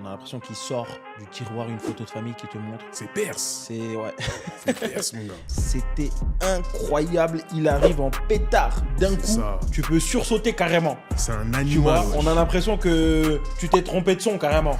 On a l'impression qu'il sort du tiroir une photo de famille qui te montre. C'est Perse. C'est ouais. C'est Perse, mon gars. C'était incroyable. Il arrive en pétard d'un coup. Ça. Tu peux sursauter carrément. C'est un Tu vois, animal. on a l'impression que tu t'es trompé de son carrément.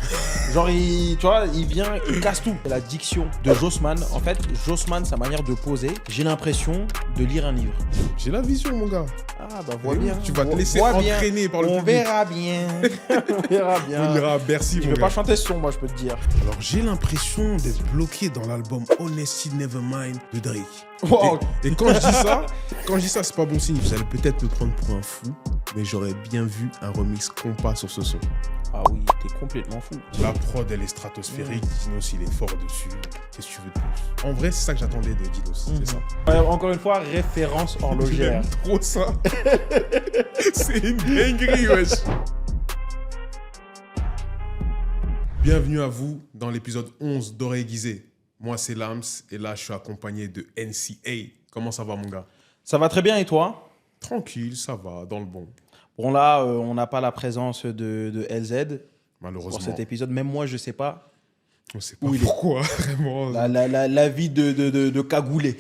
Genre, tu vois, il vient, il casse tout. La diction de Jossman, en fait, Jossman, sa manière de poser, j'ai l'impression de lire un livre. J'ai la vision, mon gars. Ah bah vois Et oui, bien. tu vas te Vois- laisser vois bien. entraîner par le On public. verra bien. On verra bien. On ira à Bercy, Je mon vais gars. pas chanter ce son, moi, je peux te dire. Alors, j'ai l'impression d'être bloqué dans l'album Honesty Nevermind de Drake. Wow. Et quand je dis ça, c'est pas bon signe. Vous allez peut-être me prendre pour un fou, mais j'aurais bien vu un remix compas sur ce son. Ah oui, t'es complètement fou. La prod, elle est stratosphérique. Dinos, il est fort dessus. Qu'est-ce que tu veux de plus? En vrai, c'est ça que j'attendais de Dinos. C'est ça. Ouais, encore une fois, référence horlogère. J'aime trop ça. C'est une dinguerie, wesh. Bienvenue à vous dans l'épisode 11 d'Oreille Aiguisée. Moi, c'est Lams et là, je suis accompagné de NCA. Comment ça va, mon gars? Ça va très bien et toi? Tranquille, ça va, dans le bon. Bon là, on n'a pas la présence de LZ Malheureusement, pour cet épisode. Même moi, je sais pas. on sait pas Où il est. pourquoi, vraiment. La vie de cagoulé.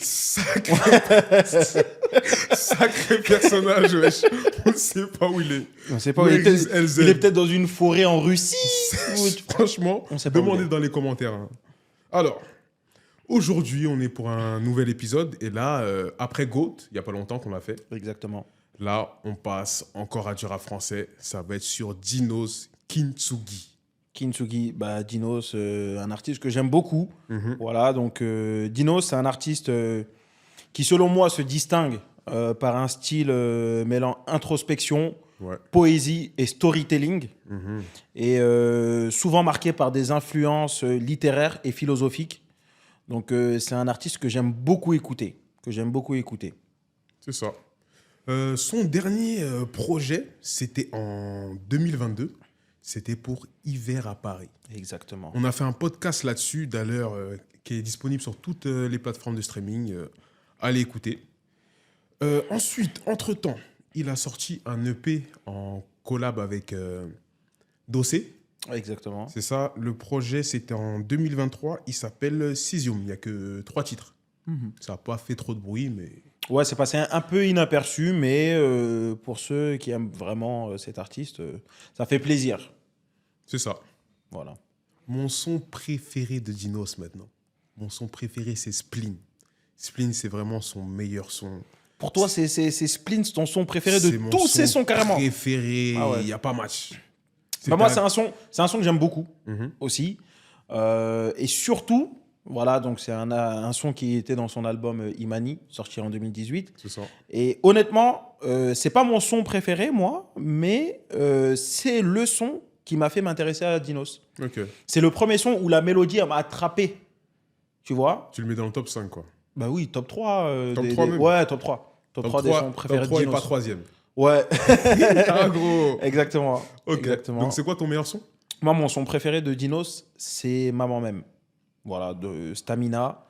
Sacré personnage, wesh. On ne sait pas où il est. On sait pas. Where Il est is peut-être LZ? il est peut-être dans une forêt en Russie. Franchement, On sait pas où il demandez est. dans les commentaires. Hein. Alors, aujourd'hui, on est pour un nouvel épisode. Et là, après GOAT, il n'y a pas longtemps qu'on l'a fait. Exactement. Là, on passe encore à du rap français. Ça va être sur Dinos Kintsugi. Kintsugi, bah, Dinos, un artiste que j'aime beaucoup. Mhm. Voilà, donc Dinos, c'est un artiste qui, selon moi, se distingue par un style mêlant introspection, Ouais. poésie et storytelling, Mhm. et souvent marqué par des influences littéraires et philosophiques. Donc, c'est un artiste que j'aime beaucoup écouter. C'est ça. Son dernier projet, c'était en 2022. C'était pour Hiver à Paris. Exactement. On a fait un podcast là-dessus, d'ailleurs, qui est disponible sur toutes les plateformes de streaming. Allez écouter. Ensuite, entre-temps, il a sorti un EP en collab avec Dossé. Exactement. C'est ça. Le projet, c'était en 2023. Il s'appelle Cesium. Il n'y a que 3 titres. Ça n'a pas fait trop de bruit, mais... Ouais, c'est passé un peu inaperçu, mais pour ceux qui aiment vraiment cet artiste, ça fait plaisir. C'est ça. Voilà. Mon son préféré de Dinos maintenant. Mon son préféré, c'est Spleen. Spleen, c'est vraiment son meilleur son. Pour toi, c'est Spleen, ton son préféré C'est de mon tous son ces sons carrément. préféré. Ah ouais. Il n'y a pas match. Bah moi, c'est un son que j'aime beaucoup Mhm. aussi. Et surtout, voilà, donc c'est un son qui était dans son album Imani, sorti en 2018. C'est ça. Et honnêtement, c'est pas mon son préféré, moi, mais c'est le son qui m'a fait m'intéresser à Dinos. Ok. C'est le premier son où la mélodie elle m'a attrapé. Tu vois? Tu le mets dans le top 5, quoi. Bah oui, top 3. Top 3 même. Ouais, top 3. Top 3 des sons préférés top 3 de et Dinos. pas 3e. Ouais, Ah, gros. exactement. Ok. Exactement. Donc, c'est quoi ton meilleur son? Moi, mon son préféré de Dinos, c'est Maman Même. Voilà, de Stamina,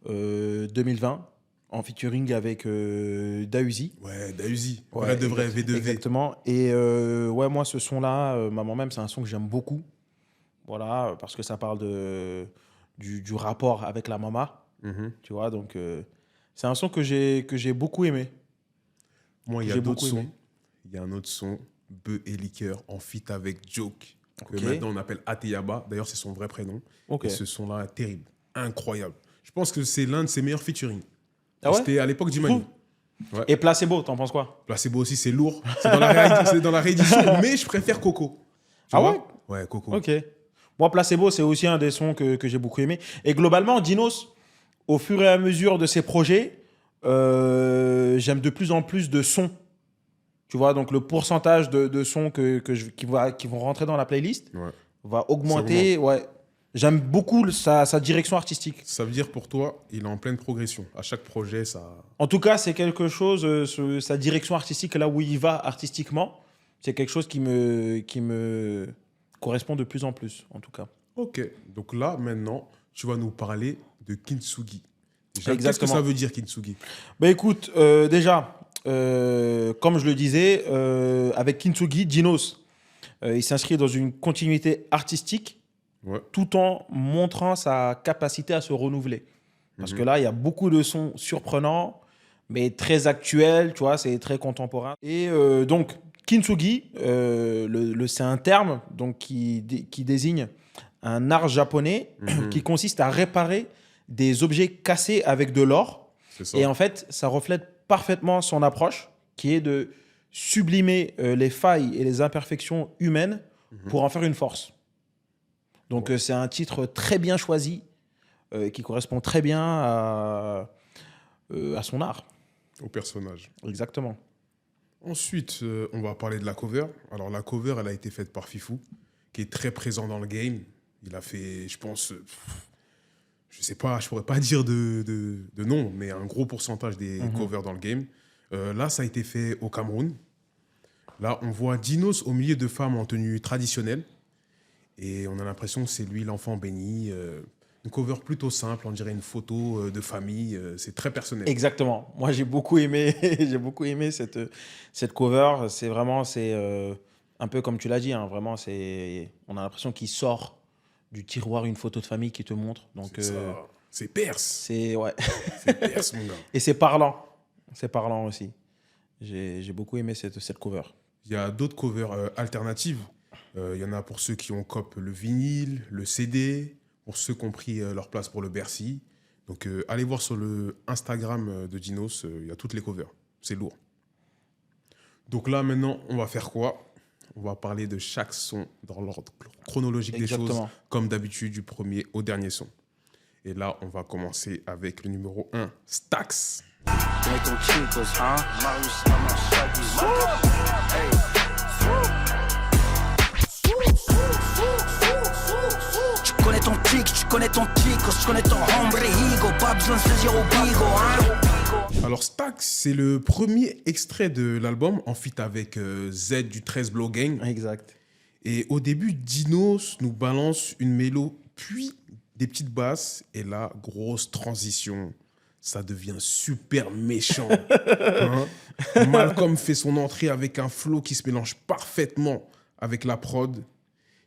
2020, en featuring avec Dausi. Ouais, Dausi. Ouais, Vrai de vrai, V2V. Exactement. Et ouais, moi, ce son-là, Maman Même, c'est un son que j'aime beaucoup. Voilà, parce que ça parle du rapport avec la maman. Mhm. Tu vois, donc c'est un son que j'ai beaucoup aimé. Moi, il y a J'ai d'autres beaucoup sons. aimé. Il y a un autre son, Bœuf et Liqueur, en feat avec Joke, que Ok. maintenant on appelle Ateyaba. D'ailleurs, c'est son vrai prénom. Ok. Et ce son-là, terrible, incroyable. Je pense que c'est l'un de ses meilleurs featuring. Ah ouais. C'était à l'époque d'Imani. Ouais. Et Placebo, t'en penses quoi? Placebo aussi, c'est lourd. C'est dans c'est dans la réédition, mais je préfère Coco. Tu Ah vois ouais? Ouais, Coco. Ok. Moi, Placebo, c'est aussi un des sons que j'ai beaucoup aimé. Et globalement, Dinos, au fur et à mesure de ses projets, j'aime de plus en plus de sons. Tu vois, donc le pourcentage de sons qui vont rentrer dans la playlist Ouais. va augmenter. Ouais. J'aime beaucoup sa direction artistique. Ça veut dire pour toi, il est en pleine progression. À chaque projet, ça. En tout cas, c'est quelque chose, sa direction artistique, là où il va artistiquement, c'est quelque chose qui me correspond de plus en plus, en tout cas. Ok. Donc là, maintenant, tu vas nous parler de Kintsugi. Déjà, qu'est-ce que Exactement. ça veut dire, Kintsugi? Bah écoute, déjà, comme je le disais, avec Kintsugi, Dinos Il s'inscrit dans une continuité artistique Ouais. tout en montrant sa capacité à se renouveler. Parce que là, il y a beaucoup de sons surprenants, mais très actuels, tu vois, c'est très contemporain. Et donc, kintsugi, c'est un terme donc, qui désigne un art japonais qui consiste à réparer des objets cassés avec de l'or. C'est ça. Et en fait, ça reflète parfaitement son approche, qui est de sublimer les failles et les imperfections humaines pour en faire une force. Donc, c'est un titre très bien choisi, qui correspond très bien à son art. Au personnage. Exactement. Ensuite, on va parler de la cover. Alors, la cover, elle a été faite par Fifou, qui est très présent dans le game. Il a fait, je pense, je sais pas, je pourrais pas dire de nom, mais un gros pourcentage des covers dans le game. Là, ça a été fait au Cameroun. Là, on voit Dinos au milieu de femmes en tenue traditionnelle. Et on a l'impression que c'est lui l'enfant béni. Une cover plutôt simple, on dirait une photo de famille. C'est très personnel. Exactement. Moi, j'ai beaucoup aimé, j'ai beaucoup aimé cette cover. C'est vraiment, un peu comme tu l'as dit, hein, vraiment, on a l'impression qu'il sort du tiroir une photo de famille qui te montre. Donc, C'est ça. C'est perse. ouais. C'est perse, mon gars. Et c'est parlant. C'est parlant aussi. J'ai beaucoup aimé cette cover. Il y a d'autres covers alternatives. Il y en a pour ceux qui ont cop le vinyle, le CD, pour ceux qui ont pris leur place pour le Bercy. Donc, allez voir sur le Instagram de Dinos, il y a toutes les covers. C'est lourd. Donc là, maintenant, on va faire quoi? On va parler de chaque son dans l'ordre chronologique des choses, Exactement. comme d'habitude, du premier au dernier son. Et là, on va commencer avec le numéro 1, Stax. Meto chicos, hein? Marius Namashagi. Tu connais ton tic, tu connais ton ticos, tu connais ton hombre higo, pas besoin de se dire au bigo, hein? Alors, Stax, c'est le premier extrait de l'album, en feat avec Z du 13 Blow Gang. Exact. Et au début, Dinos nous balance une mélo, puis des petites basses. Et là, grosse transition. Ça devient super méchant. Hein. Malcolm fait son entrée avec un flow qui se mélange parfaitement avec la prod.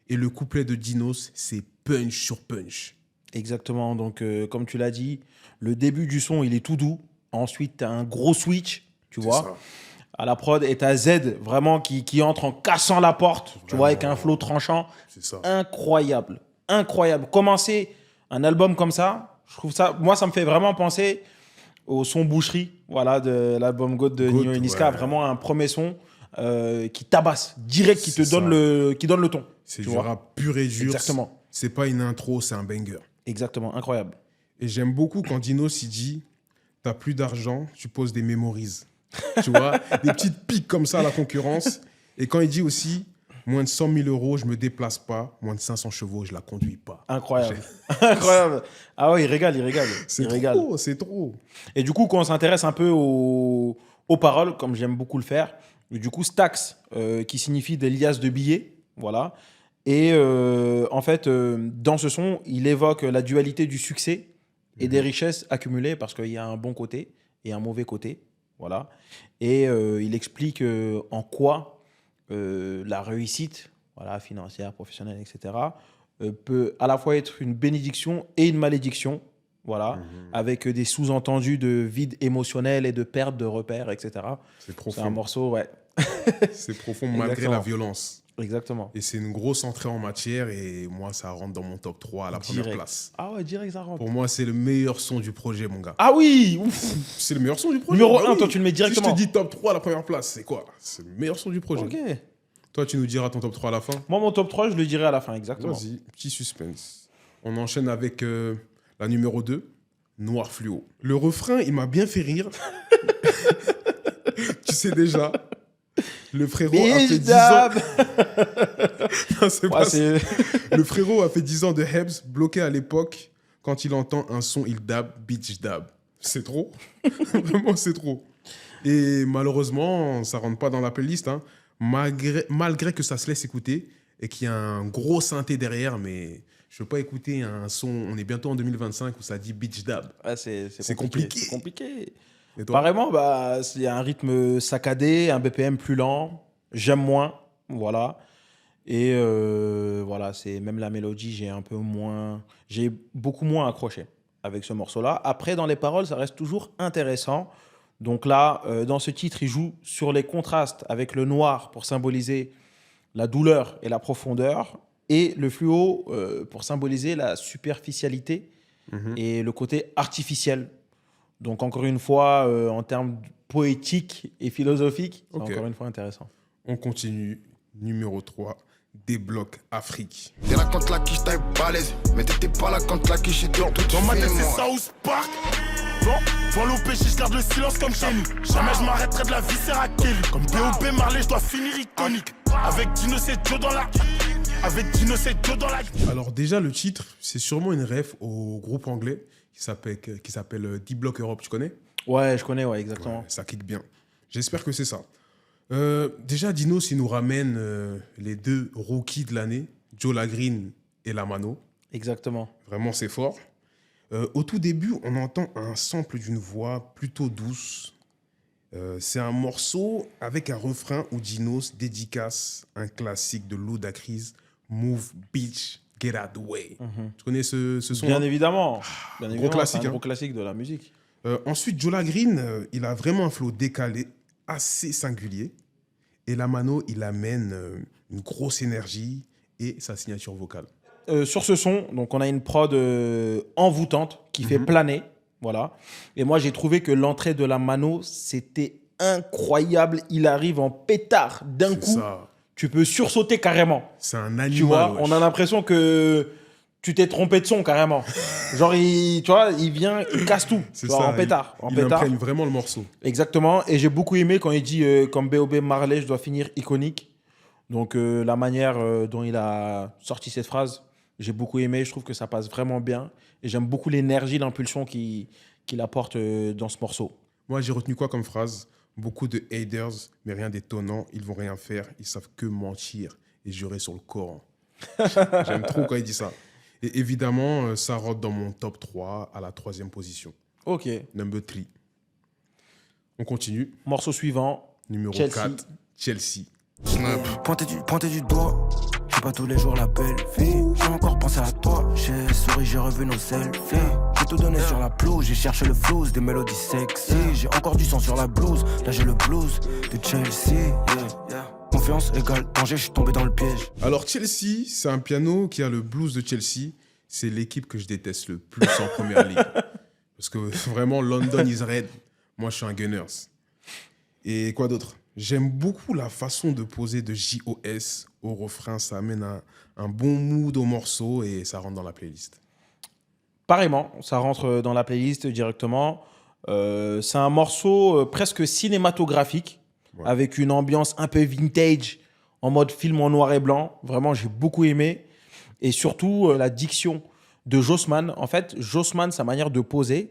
Et le couplet de Dinos, c'est punch sur punch. Exactement. Donc, comme tu l'as dit, le début du son, il est tout doux. Ensuite, tu as un gros switch, tu C'est vois, ça. à la prod. Et tu as Z, vraiment, qui entre en cassant la porte, tu vois, avec un flow tranchant. C'est ça. Incroyable. Incroyable. Commencer un album comme ça, je trouve ça... Moi, ça me fait vraiment penser au son Boucherie, voilà, de l'album God de God, Nino et Niska. ouais. Vraiment un premier son qui tabasse, direct, qui te C'est donne ça. qui donne le ton. C'est tu du vois. rap pur et dur. Exactement. C'est pas une intro, c'est un banger. Exactement, incroyable. Et j'aime beaucoup quand Dinos il dit t'as plus d'argent, tu poses des memories. Tu vois, des petites piques comme ça à la concurrence. Et quand il dit aussi moins de 100 000 euros, je me déplace pas. Moins de 500 chevaux, je la conduis pas. Incroyable. Incroyable. Ah ouais, il régale, il régale. C'est Il régale. trop, c'est trop. Et du coup, quand on s'intéresse un peu aux paroles, comme j'aime beaucoup le faire, du coup, Stax, qui signifie des liasses de billets, voilà. Et en fait, dans ce son, il évoque la dualité du succès et des richesses accumulées, parce qu'il y a un bon côté et un mauvais côté, voilà. Et il explique en quoi la réussite, voilà, financière, professionnelle, etc., peut à la fois être une bénédiction et une malédiction, voilà, avec des sous-entendus de vide émotionnel et de perte de repères, etc. C'est C'est un profond. morceau, ouais. C'est profond malgré Exactement. la violence. Exactement. Et c'est une grosse entrée en matière. Et moi, ça rentre dans mon top 3 à la première Direct. place. Ah ouais, direct, ça rentre. Pour moi, c'est le meilleur son du projet, mon gars. Ah oui, ouf. C'est le meilleur son du projet. Numéro Bah 1, oui. toi, tu le mets directement. Si je te dis top 3 à la première place, c'est quoi? C'est le meilleur son du projet. Ok. Toi, tu nous diras ton top 3 à la fin. Moi, mon top 3, je le dirai à la fin, exactement. Vas-y, petit suspense. On enchaîne avec la numéro 2, Noir Fluo. Le refrain, il m'a bien fait rire. Tu sais déjà, le frérot a fait 10 ans... Non, c'est pas ça. Le frérot a fait 10 ans de Hebs, bloqué à l'époque. Quand il entend un son, il dab, bitch dab. C'est trop. Vraiment, c'est trop. Et malheureusement, ça rentre pas dans la playlist, hein. Malgré que ça se laisse écouter et qu'il y a un gros synthé derrière, mais je veux pas écouter un son, on est bientôt en 2025 où ça dit bitch dab. Ouais, c'est compliqué. C'est compliqué. Et toi? Apparemment, bah, il y a un rythme saccadé, un BPM plus lent. J'aime moins, voilà. Et voilà, c'est même la mélodie, j'ai beaucoup moins accroché avec ce morceau-là. Après, dans les paroles, ça reste toujours intéressant. Donc là, dans ce titre, il joue sur les contrastes avec le noir pour symboliser la douleur et la profondeur, et le fluo pour symboliser la superficialité et le côté artificiel. Donc encore une fois, en termes poétiques et philosophiques, c'est Ok. encore une fois intéressant. On continue. Numéro 3, Débloque Afrique. T'es là quand la quiche taille balèze, mais t'étais pas là quand la quiche est dehors. Dans ma tête, c'est South Park. Bon, voilà au péché, je garde le silence comme chez nous. Jamais je m'arrêterai de la viscère à Kelly. Comme B.O.B. Marley, je dois finir iconique. Avec Dino, c'est Joe dans la. Avec Dino, c'est Joe dans la. Alors déjà, le titre, c'est sûrement une ref au groupe anglais qui s'appelle D-Block Europe, tu connais? Ouais, je connais, ouais, exactement. Ouais, ça kick bien. J'espère que c'est ça. Déjà, Dinos, il nous ramène les 2 rookies de l'année, Joe Lagreen et Lamano. Exactement. Vraiment, c'est fort. Au tout début, on entend un sample d'une voix plutôt douce. C'est un morceau avec un refrain où Dinos dédicace un classique de Ludacris, Move Bitch, Get Out the Way. Tu connais ce son? Bien évidemment. Bien évidemment, classique, c'est un hein. gros classique de la musique. Ensuite, Joe Lagreen, il a vraiment un flow décalé, assez singulier. Et Lamano, il amène une grosse énergie et sa signature vocale. Sur ce son, donc on a une prod envoûtante qui fait planer, voilà. Et moi j'ai trouvé que l'entrée de la mano c'était incroyable. Il arrive en pétard d'un C'est coup. ça. Tu peux sursauter carrément. C'est un Tu vois, animal. on a l'impression que tu t'es trompé de son carrément. Genre tu vois, il vient, il casse tout. C'est Tu vois, ça. en pétard, en Il pétard. imprègne vraiment le morceau. Exactement. Et j'ai beaucoup aimé quand il dit comme B.O.B. Marley, je dois finir iconique. Donc la manière dont il a sorti cette phrase, j'ai beaucoup aimé. Je trouve que ça passe vraiment bien. Et j'aime beaucoup l'énergie, l'impulsion qu'il apporte dans ce morceau. Moi, j'ai retenu quoi comme phrase? Beaucoup de haters, mais rien d'étonnant. Ils vont rien faire. Ils savent que mentir et jurer sur le Coran. J'aime trop quand il dit ça. Et évidemment, ça rentre dans mon top 3 à la 3e position. Ok. Number 3. On continue. Morceau suivant. Numéro Chelsea. 4, Chelsea. Pointé du doigt, j'ai pas tous les jours la belle fille. J'ai encore pensé à toi, j'ai souri, j'ai revu nos selfies. J'ai tout donné sur la pelouse, j'ai cherché le flouze, des mélodies sexy. J'ai encore du sang sur la blouse, là j'ai le blues de Chelsea. Confiance égale danger, je suis tombé dans le piège. Alors, Chelsea, c'est un piano qui a le blues de Chelsea. C'est l'équipe que je déteste le plus en première ligue. Parce que vraiment, London is red. Moi, je suis un Gunners. Et quoi d'autre? J'aime beaucoup la façon de poser de JOS au refrain. Ça amène un bon mood au morceau et ça rentre dans la playlist. Pareillement, ça rentre dans la playlist directement. C'est un morceau presque cinématographique, Ouais. avec une ambiance un peu vintage, en mode film en noir et blanc. Vraiment, j'ai beaucoup aimé. Et surtout, la diction de Jossman. En fait, Jossman, sa manière de poser,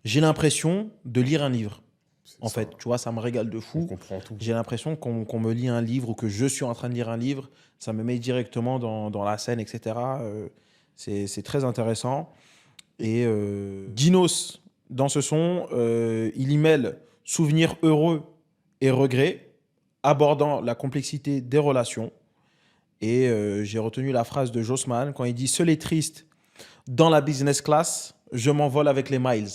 j'ai l'impression de lire un livre. En ça. fait, tu vois, ça me régale de On fou. comprend tout. J'ai l'impression qu'on me lit un livre ou que je suis en train de lire un livre. Ça me met directement dans la scène, etc. C'est très intéressant. Et Dinos, dans ce son, il y mêle souvenirs heureux et regrets, abordant la complexité des relations. Et j'ai retenu la phrase de Jossman quand il dit « Seul et triste, dans la business class, je m'envole avec les miles ».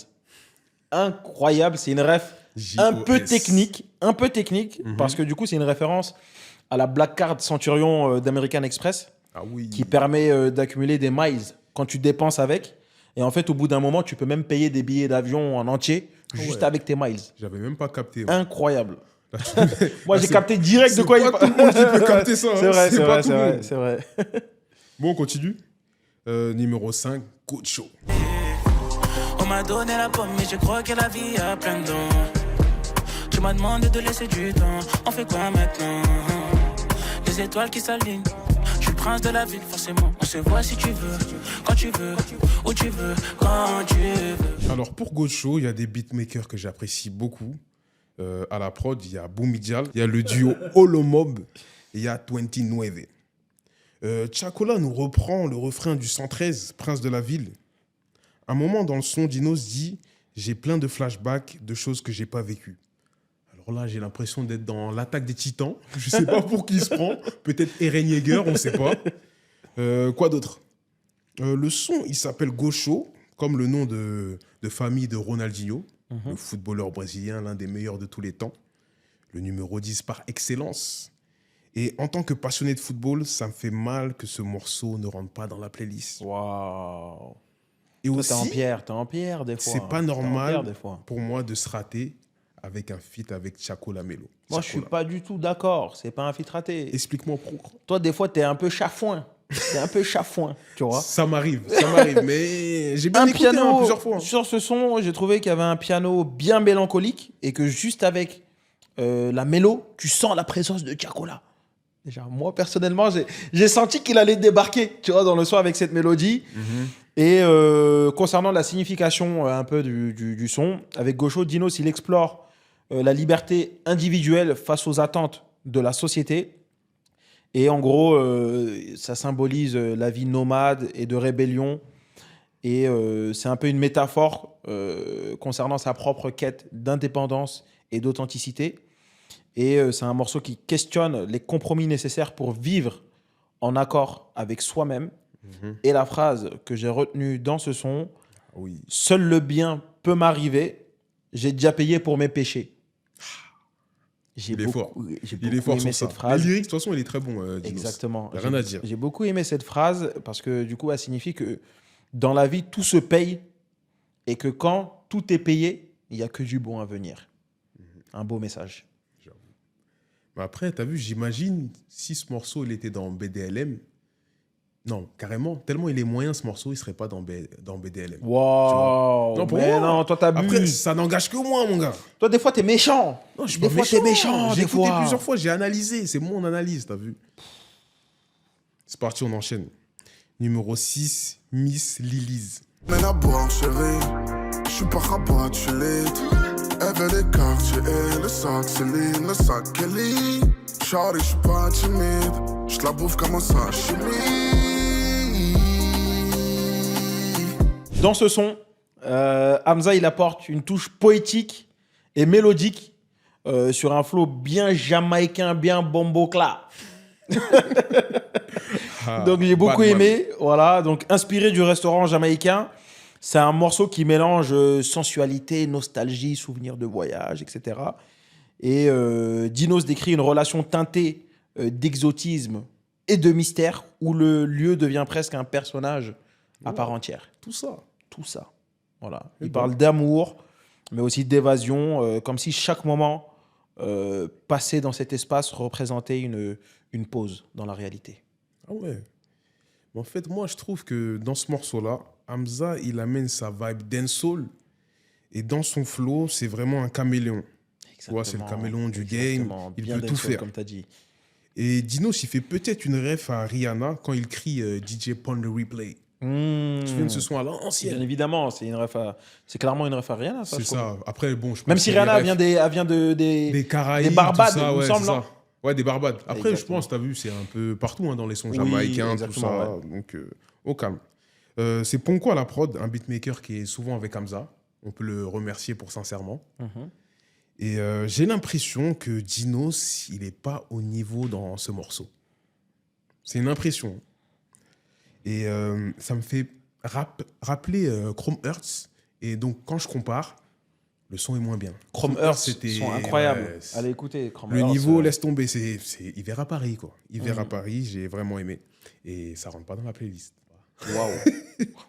Incroyable, c'est une ref un peu technique, parce que du coup, c'est une référence à la Black Card Centurion d'American Express, Ah oui. qui permet d'accumuler des miles quand tu dépenses avec. Et en fait, au bout d'un moment, tu peux même payer des billets d'avion en entier juste ouais. avec tes miles. J'avais même pas capté. Ouais. Incroyable. Là, Moi, j'ai c'est- capté direct de quoi il C'est pas tout le monde qui peut capter ça. C'est hein. vrai, c'est pas vrai, tout c'est le vrai, monde. c'est vrai. Bon, on continue. Numéro 5, Gocho. On m'a donné la pomme, mais je crois que la vie a plein de dons. Tu m'as demandé de laisser du temps. On fait quoi maintenant? Les étoiles qui s'alignent. Je suis le prince de la ville, forcément. On se voit si tu veux, quand tu veux, où tu veux, quand tu veux. Alors, pour Gocho, il y a des beatmakers que j'apprécie beaucoup. À la prod, il y a Boumidial, il y a le duo Holomob et il y a 29. Chakola nous reprend le refrain du 113, Prince de la ville. Un moment dans le son, Dinos dit « J'ai plein de flashbacks de choses que j'ai pas vécues ». Alors Alors là, j'ai l'impression d'être dans l'attaque des Titans. Je sais pas pour qui il se prend. Peut-être Eren Yeager, on sait pas. Quoi d'autre? Le son, il s'appelle Gaucho, comme le nom de famille de Ronaldinho, le footballeur brésilien, l'un des meilleurs de tous les temps. Le numéro 10 par excellence. Et en tant que passionné de football, ça me fait mal que ce morceau ne rentre pas dans la playlist. Waouh. Et Toi, aussi, t'es en pierre des fois. c'est pas T'es en pierre normal des fois. pour moi de se rater avec un feat avec Chaco Lamelo. Moi, je suis pas du tout d'accord. C'est pas un feat raté. Explique-moi pourquoi. Toi, des fois, t'es un peu chafouin. T'es un peu chafouin, tu vois. Ça m'arrive, mais j'ai bien Un écouté piano, plusieurs fois. sur ce son, j'ai trouvé qu'il y avait un piano bien mélancolique et que juste avec la mélo, tu sens la présence de Chacola. Déjà, moi, personnellement, j'ai senti qu'il allait débarquer, tu vois, dans le son avec cette mélodie. Et concernant la signification un peu du son, avec Gaucho, Dinos, il explore la liberté individuelle face aux attentes de la société. Et en gros, ça symbolise la vie nomade et de rébellion. Et c'est un peu une métaphore concernant sa propre quête d'indépendance et d'authenticité. Et c'est un morceau qui questionne les compromis nécessaires pour vivre en accord avec soi-même. Et la phrase que j'ai retenue dans ce son, Oui. « Seul le bien peut m'arriver, j'ai déjà payé pour mes péchés ». Il est fort. J'ai Il est beaucoup fort aimé sur ça. cette phrase. Les lyrics, de toute façon, il est très bon. Dinos. Exactement. Y a rien à dire. J'ai beaucoup aimé cette phrase parce que du coup, elle signifie que dans la vie, tout se paye et que quand tout est payé, il n'y a que du bon à venir. Un beau message. Mais après, t'as vu, j'imagine si ce morceau il était dans BDLM. Non, carrément, tellement il est moyen ce morceau, il serait pas dans BDLM. Waouh. Non, pour Mais moi. non, toi, t'abuses. Après, ça n'engage que moi, mon gars. Toi, des fois, t'es méchant. Non, je suis Des pas fois, méchant. t'es méchant, J'ai des écouté fois. plusieurs fois, j'ai analysé. C'est mon analyse, t'as vu. C'est parti, on enchaîne. Numéro 6, Miss Lilies. Mais à boire, chérie, je suis pas rabat, je suis lit. Elle veut les quartiers, le sac Céline, le sac Kelly. Charlie, je suis pas timide, je la bouffe comme un sashimi. Dans ce son, Hamza, il apporte une touche poétique et mélodique sur un flow bien jamaïcain, bien bombocla. Donc j'ai beaucoup Batman. aimé, voilà. Donc inspiré du restaurant jamaïcain, c'est un morceau qui mélange sensualité, nostalgie, souvenirs de voyage, etc. Et Dinos décrit une relation teintée d'exotisme et de mystère où le lieu devient presque un personnage à part entière. Tout ça. Tout ça, voilà. Et Il ben. parle d'amour, mais aussi d'évasion, comme si chaque moment passé dans cet espace représentait une pause dans la réalité. Ah ouais. Mais en fait, moi, je trouve que dans ce morceau-là, Hamza, il amène sa vibe dancehall. Et dans son flow, c'est vraiment un caméléon. Tu vois, c'est le caméléon du game. Exactement. Il Bien peut tout dancehall, faire. comme tu as dit. Et Dinos, il fait peut-être une ref à Rihanna quand il crie DJ Pon the Replay. Tu viens de ce son à Bien l'ancienne. évidemment, c'est clairement une ref à Rihanna. C'est ça. Après, bon, je pense Même si que les Rihanna refs vient des des Caraïbes, des Barbades, tout ça, il me ouais, semble, c'est non ça. Ouais, des Barbades. Après, Exactement. je pense, t'as vu, c'est un peu partout dans les sons Oui, jamaïcains, tout exactement, ça. Donc, au calme. C'est Ponko à la prod, un beatmaker qui est souvent avec Hamza. On peut le remercier pour sincèrement. Et j'ai l'impression que Dinos, il n'est pas au niveau dans ce morceau. C'est une impression. Et ça me fait rappeler Chrome Hearts. Et donc, quand je compare, le son est moins bien. Chrome Earth, c'était sont incroyables. ouais, Allez écouter. Chrome le Earth, niveau, laisse tomber. C'est Hiver à Paris, quoi. Hiver à Mhm. Paris, j'ai vraiment aimé. Et ça rentre pas dans la playlist. Waouh.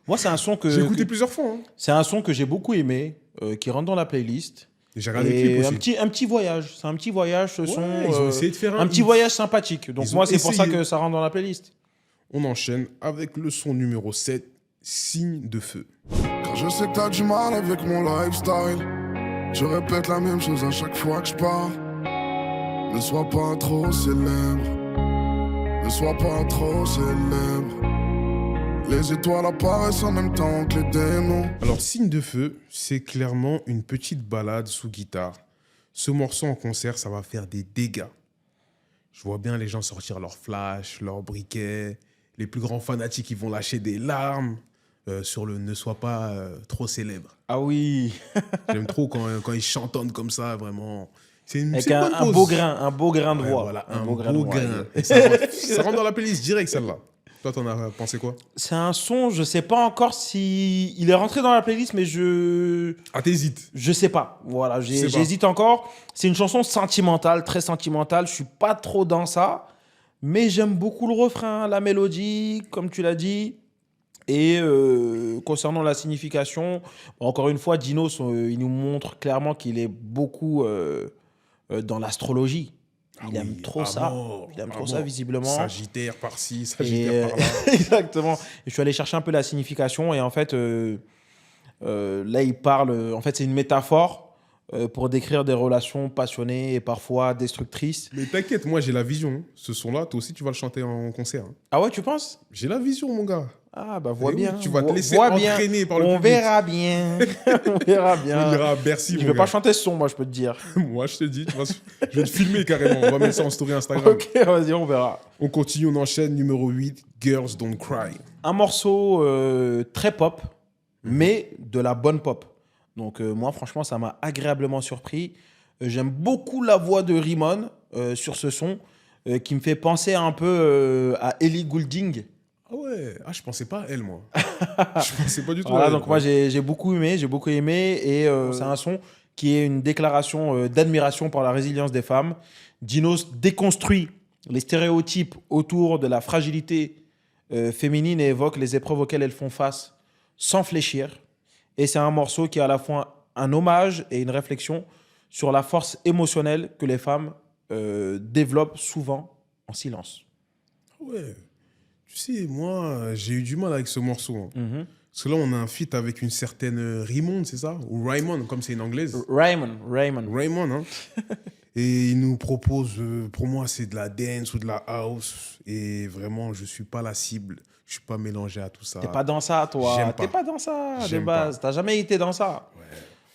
Moi, c'est un son J'ai écouté que plusieurs fois. Hein. c'est un son que j'ai beaucoup aimé, qui rentre dans la playlist. Et j'ai regardé le clip Et aussi. un petit voyage. C'est un petit voyage, ce son. Ouais, ils ont essayé de faire un petit voyage sympathique. Donc ils moi, ont c'est pour ça essayé. que ça rentre dans la playlist. On enchaîne avec le son numéro 7, Signe de feu. Car je sais que t'as du mal avec mon lifestyle. Je répète la même chose à chaque fois que je parle. Ne sois pas trop célèbre. Ne sois pas trop célèbre. Les étoiles apparaissent en même temps que les démons. Alors, Signe de feu, c'est clairement une petite balade sous guitare. Ce morceau en concert, ça va faire des dégâts. Je vois bien les gens sortir leurs flashs, leurs briquets. Les plus grands fanatiques, ils vont lâcher des larmes sur le « ne sois pas trop célèbre ». Ah oui. J'aime trop quand ils chantonnent comme ça, vraiment. C'est une, Avec c'est une bonne un pause. beau grain de Ouais, voix. voilà, un beau beau grain de voix. grain. Et ça rentre dans la playlist direct, celle-là. Toi, t'en as pensé quoi? C'est un son, je sais pas encore si il est rentré dans la playlist, mais Ah, t'hésites. je sais pas. Voilà, Tu sais pas. j'hésite encore. C'est une chanson sentimentale, très sentimentale. Je suis pas trop dans ça, mais j'aime beaucoup le refrain, la mélodie, comme tu l'as dit. Et concernant la signification, encore une fois, Dinos, il nous montre clairement qu'il est beaucoup dans l'astrologie. Il Ah aime oui, trop à ça. mort, Il aime à trop ça, mort. visiblement. Sagittaire par-ci, Et, Sagittaire par-là. exactement. Et je suis allé chercher un peu la signification. Et en fait, là, il parle. En fait, c'est une métaphore pour décrire des relations passionnées et parfois destructrices. Mais t'inquiète, moi j'ai la vision. Ce son-là, toi aussi tu vas le chanter en concert. Hein. Ah ouais, tu penses? J'ai la vision, mon gars. Ah, bah, vois Eh oui, bien. tu vas te laisser Vois bien. entraîner par le On public. verra bien. On verra bien. On ira à Bercy, Je mon vais gars. pas chanter ce son, moi, je peux te dire. Moi, je te dis, je vais te filmer carrément. On va mettre ça en story Instagram. Ok, vas-y, on verra. On continue, on enchaîne. Numéro 8, Girls Don't Cry. Un morceau très pop, mais de la bonne pop. Donc moi, franchement, ça m'a agréablement surpris. J'aime beaucoup la voix de Rimon sur ce son, qui me fait penser un peu à Ellie Goulding. Ah ouais, je pensais pas à elle, moi. Je pensais pas du tout à Voilà, elle. donc moi, j'ai beaucoup aimé. Et c'est un son qui est une déclaration d'admiration pour la résilience des femmes. Dinos déconstruit les stéréotypes autour de la fragilité féminine et évoque les épreuves auxquelles elles font face sans fléchir. Et c'est un morceau qui est à la fois un hommage et une réflexion sur la force émotionnelle que les femmes développent souvent en silence. Ouais. Tu sais, moi, j'ai eu du mal avec ce morceau. Hein. Parce que là, on a un feat avec une certaine Raymond, c'est ça? Ou Raymond, comme c'est une anglaise. Raymond. Raymond, hein. Et il nous propose, pour moi, c'est de la dance ou de la house. Et vraiment, je suis pas la cible. Je suis pas mélangé à tout ça. T'es pas dans ça, toi. J'aime pas. T'es pas dans ça, de J'aime base. T'as jamais été dans ça. Ouais.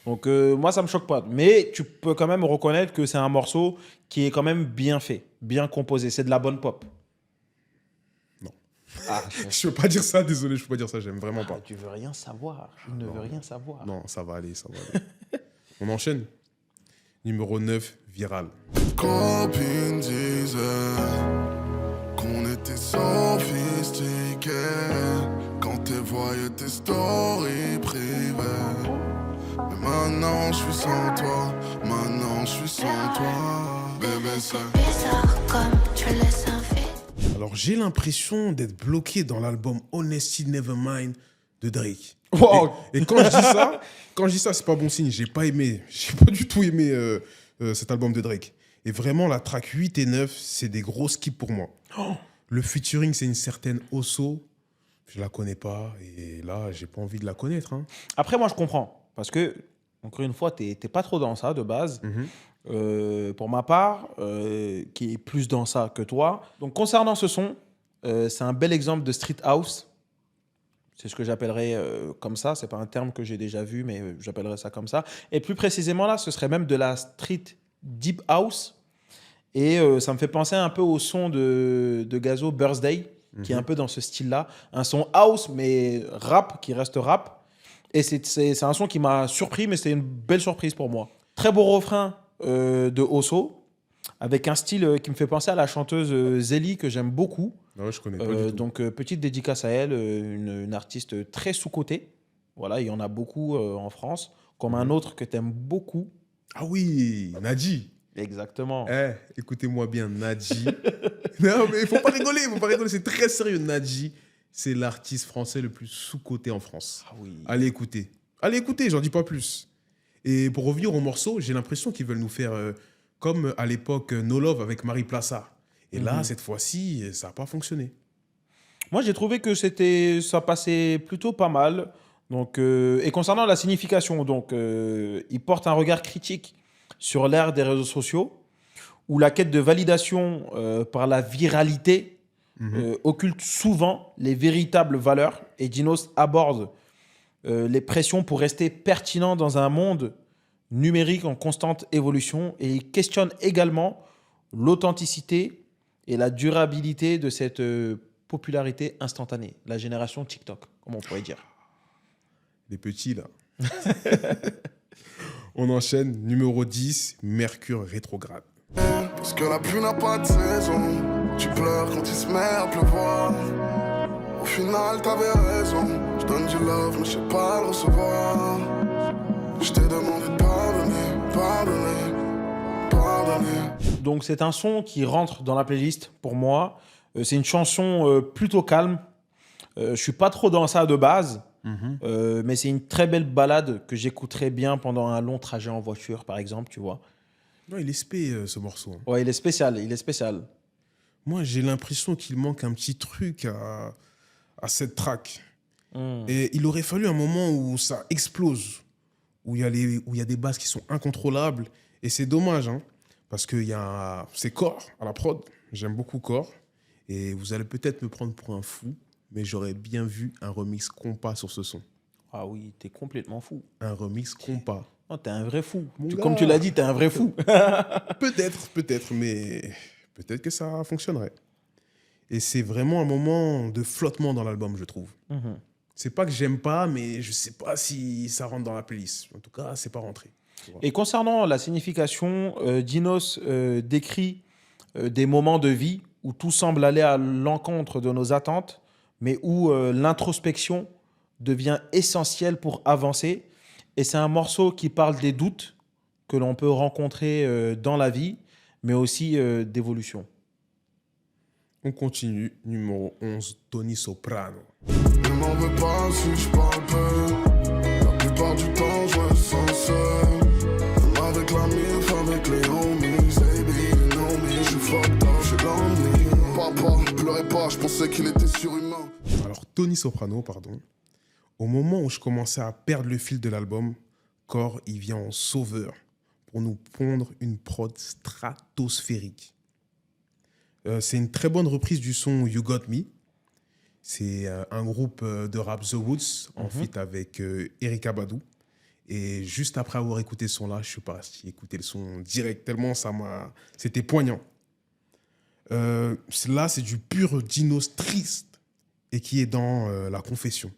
Donc, moi, ça me choque pas. Mais tu peux quand même reconnaître que c'est un morceau qui est quand même bien fait, bien composé. C'est de la bonne pop. Non. Ah, Je peux pas dire ça, désolé, je peux pas dire ça, j'aime vraiment pas. tu veux rien savoir. Il ne veut rien savoir. Non, ça va aller, ça va aller. On enchaîne. Numéro 9, Viral. Copine disait qu'on était sophistiqués quand t'es voyais tes stories privées. Mais maintenant je suis sans toi, maintenant je suis sans toi. Bébé c'est Bizarre comme tu laisses un vide. Alors, j'ai l'impression d'être bloqué dans l'album Honesty Nevermind de Drake. Wow. Et quand je dis ça, c'est pas bon signe. J'ai pas du tout aimé cet album de Drake. Et vraiment, la track 8 et 9, c'est des gros skips pour moi. Le featuring, c'est une certaine Osso. Je la connais pas. Et là, j'ai pas envie de la connaître. Hein. Après, moi, je comprends. Parce que, encore une fois, t'es pas trop dans ça de base. Pour ma part, qui est plus dans ça que toi. Donc, concernant ce son, c'est un bel exemple de street house. C'est ce que j'appellerais comme ça. C'est pas un terme que j'ai déjà vu, mais j'appellerais ça comme ça. Et plus précisément, là, ce serait même de la street deep house. Et ça me fait penser un peu au son de Gazo, Birthday, qui est un peu dans ce style-là. Un son house, mais rap, qui reste rap. Et c'est un son qui m'a surpris, mais c'était une belle surprise pour moi. Très beau refrain de Osso, avec un style qui me fait penser à la chanteuse Zélie, que j'aime beaucoup. Ah ouais, je connais pas du tout. Donc, petite dédicace à elle, une artiste très sous-cotée. Voilà, il y en a beaucoup en France. Comme un autre que tu aimes beaucoup. Ah oui, Nadji. Exactement. Écoutez-moi bien, Nadji. Non, mais il faut pas rigoler, c'est très sérieux. Nadji, c'est l'artiste français le plus sous-coté en France. Ah oui. Allez écouter, j'en dis pas plus. Et pour revenir au morceau, j'ai l'impression qu'ils veulent nous faire comme à l'époque No Love avec Marie Plaça. Et là, cette fois-ci, ça n'a pas fonctionné. Moi, j'ai trouvé que ça passait plutôt pas mal. Donc, et concernant la signification, donc, il porte un regard critique sur l'ère des réseaux sociaux, où la quête de validation par la viralité occulte souvent les véritables valeurs. Et Dinos aborde les pressions pour rester pertinent dans un monde numérique en constante évolution. Et il questionne également l'authenticité et la durabilité de cette popularité instantanée, la génération TikTok, comme on pourrait dire. Les petits, là. On enchaîne. Numéro 10, Mercure rétrograde. Parce que la pluie n'a pas de saison. Tu pleures quand il se met à pleuvoir. Au final, t'avais raison. Je donne du love, mais je sais pas le recevoir. Je t'ai demandé de pardonner. Donc c'est un son qui rentre dans la playlist pour moi. C'est une chanson plutôt calme. Je suis pas trop dans ça de base, mais c'est une très belle balade que j'écouterais bien pendant un long trajet en voiture, par exemple, tu vois. Non, il est spé, ce morceau. Ouais, il est spécial, il est spécial. Moi, j'ai l'impression qu'il manque un petit truc à cette track. Et il aurait fallu un moment où ça explose, où il y a des basses qui sont incontrôlables. Et c'est dommage, hein, parce que c'est Core à la prod. J'aime beaucoup Core. Et vous allez peut-être me prendre pour un fou, mais j'aurais bien vu un remix compas sur ce son. Ah oui, t'es complètement fou. Un remix compas. Non, t'es un vrai fou. Mon gars. Comme tu l'as dit, t'es un vrai fou. Peut-être, mais peut-être que ça fonctionnerait. Et c'est vraiment un moment de flottement dans l'album, je trouve. C'est pas que j'aime pas, mais je sais pas si ça rentre dans la playlist. En tout cas, c'est pas rentré. Et concernant la signification, Dinos décrit des moments de vie où tout semble aller à l'encontre de nos attentes, mais où l'introspection devient essentielle pour avancer. Et c'est un morceau qui parle des doutes que l'on peut rencontrer dans la vie, mais aussi d'évolution. On continue. Numéro 11, Tony Soprano. Ne m'en veux pas si je parle peu. La plupart du temps, je ressens seul. Même avec la mif, avec les homies. Baby, you know me, je suis fucked up, je suis lonely. Papa, pleurez pas, je pensais qu'il était surhumain. Alors, Tony Soprano, pardon. Au moment où je commençais à perdre le fil de l'album, Core, il vient en sauveur pour nous pondre une prod stratosphérique. C'est une très bonne reprise du son You Got Me. C'est un groupe de rap The Woods en feat avec Erykah Badu. Et juste après avoir écouté ce son-là, je suis parti écouter le son direct, tellement c'était poignant. Là, c'est du pur Dinos triste et qui est dans la confession.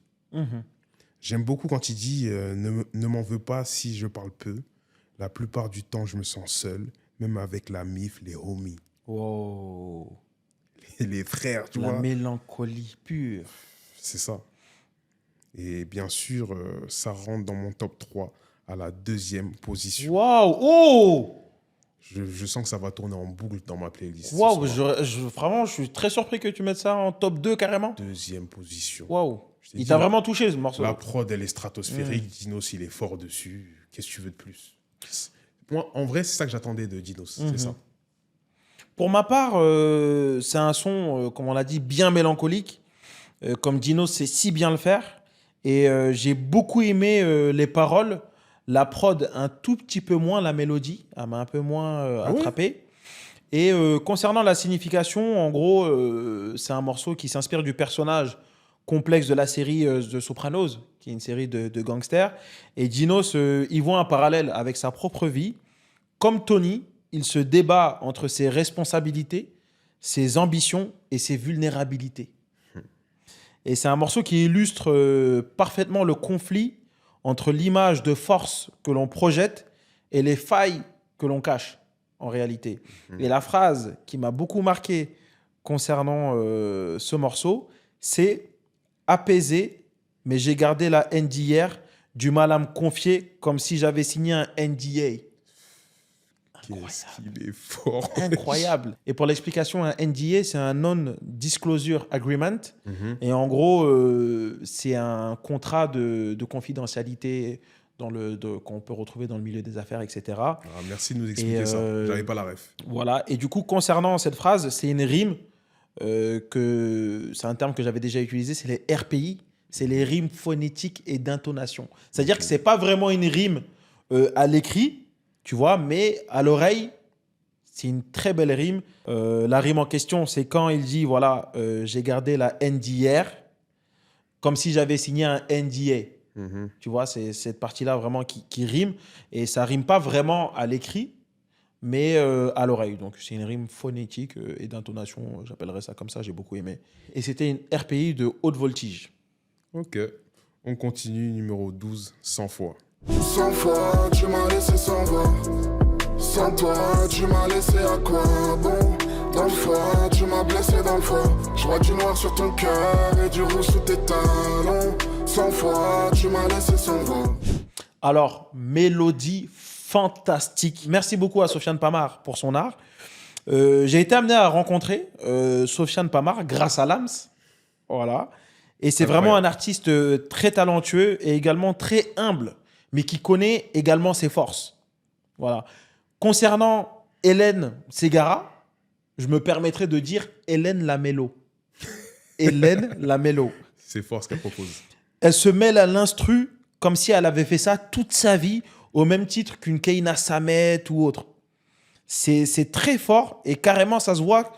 J'aime beaucoup quand il dit ne m'en veux pas si je parle peu. La plupart du temps, je me sens seul, même avec la mif, les homies. Wow. Les frères, tu La vois. mélancolie pure. C'est ça. Et bien sûr, ça rentre dans mon top 3 à la 2e position. Waouh. Oh. Je sens que ça va tourner en boucle dans ma playlist. ce Waouh. soir. Vraiment, je suis très surpris que tu mettes ça en top 2 carrément. 2e position. Waouh. Je t'ai Il dit, t'a vraiment touché ce morceau. La prod, elle est stratosphérique. Dinos, il est fort dessus. Qu'est-ce que tu veux de plus? Moi, en vrai, c'est ça que j'attendais de Dinos. C'est ça. Pour ma part, c'est un son, comme on l'a dit, bien mélancolique. Comme Dinos sait si bien le faire. Et j'ai beaucoup aimé les paroles. La prod, un tout petit peu moins. La mélodie, elle m'a un peu moins attrapé. Et concernant la signification, en gros, c'est un morceau qui s'inspire du personnage complexe de la série The Sopranos, qui est une série de gangsters. Et Dinos, il voit un parallèle avec sa propre vie. Comme Tony, il se débat entre ses responsabilités, ses ambitions et ses vulnérabilités. Et c'est un morceau qui illustre parfaitement le conflit entre l'image de force que l'on projette et les failles que l'on cache en réalité. Et la phrase qui m'a beaucoup marqué concernant ce morceau, c'est « apaisé, mais j'ai gardé la haine d'hier, du mal à me confier comme si j'avais signé un NDA ». Qu'est-ce qu'il est fort. Incroyable. Et pour l'explication, un NDA, c'est un Non-Disclosure Agreement. Et en gros, c'est un contrat de confidentialité qu'on peut retrouver dans le milieu des affaires, etc. Ah, merci de nous expliquer ça. J'avais pas la ref. Voilà. Et du coup, concernant cette phrase, c'est une rime, c'est un terme que j'avais déjà utilisé, c'est les RPI. C'est les rimes phonétiques et d'intonation. C'est-à-dire que c'est pas vraiment une rime à l'écrit, tu vois, mais à l'oreille, c'est une très belle rime. La rime en question, c'est quand il dit, voilà, j'ai gardé la haine d'hier, comme si j'avais signé un NDA. Tu vois, c'est cette partie-là vraiment qui rime. Et ça rime pas vraiment à l'écrit, mais à l'oreille. Donc, c'est une rime phonétique et d'intonation. J'appellerais ça comme ça, j'ai beaucoup aimé. Et c'était une RPI de haute voltige. Ok. On continue, numéro 12, 100 fois. 100 fois, tu m'as laissé sans voix. Sans toi, tu m'as laissé à quoi bon? Dans le foie, tu m'as blessé dans le foie. Je vois du noir sur ton cœur et du rouge sous tes talons. 100 fois, tu m'as laissé sans voix. Alors, mélodie fantastique. Merci beaucoup à Sofiane Pamar pour son art. J'ai été amené à rencontrer Sofiane Pamar grâce à Lams. Voilà. Et c'est vraiment un artiste très talentueux et également très humble, mais qui connaît également ses forces. Voilà. Concernant Hélène Ségara, je me permettrai de dire Hélène Lamello. Hélène Lamello. C'est fort ce qu'elle propose. Elle se mêle à l'instru comme si elle avait fait ça toute sa vie, au même titre qu'une Keina Samet ou autre. C'est très fort et carrément, ça se voit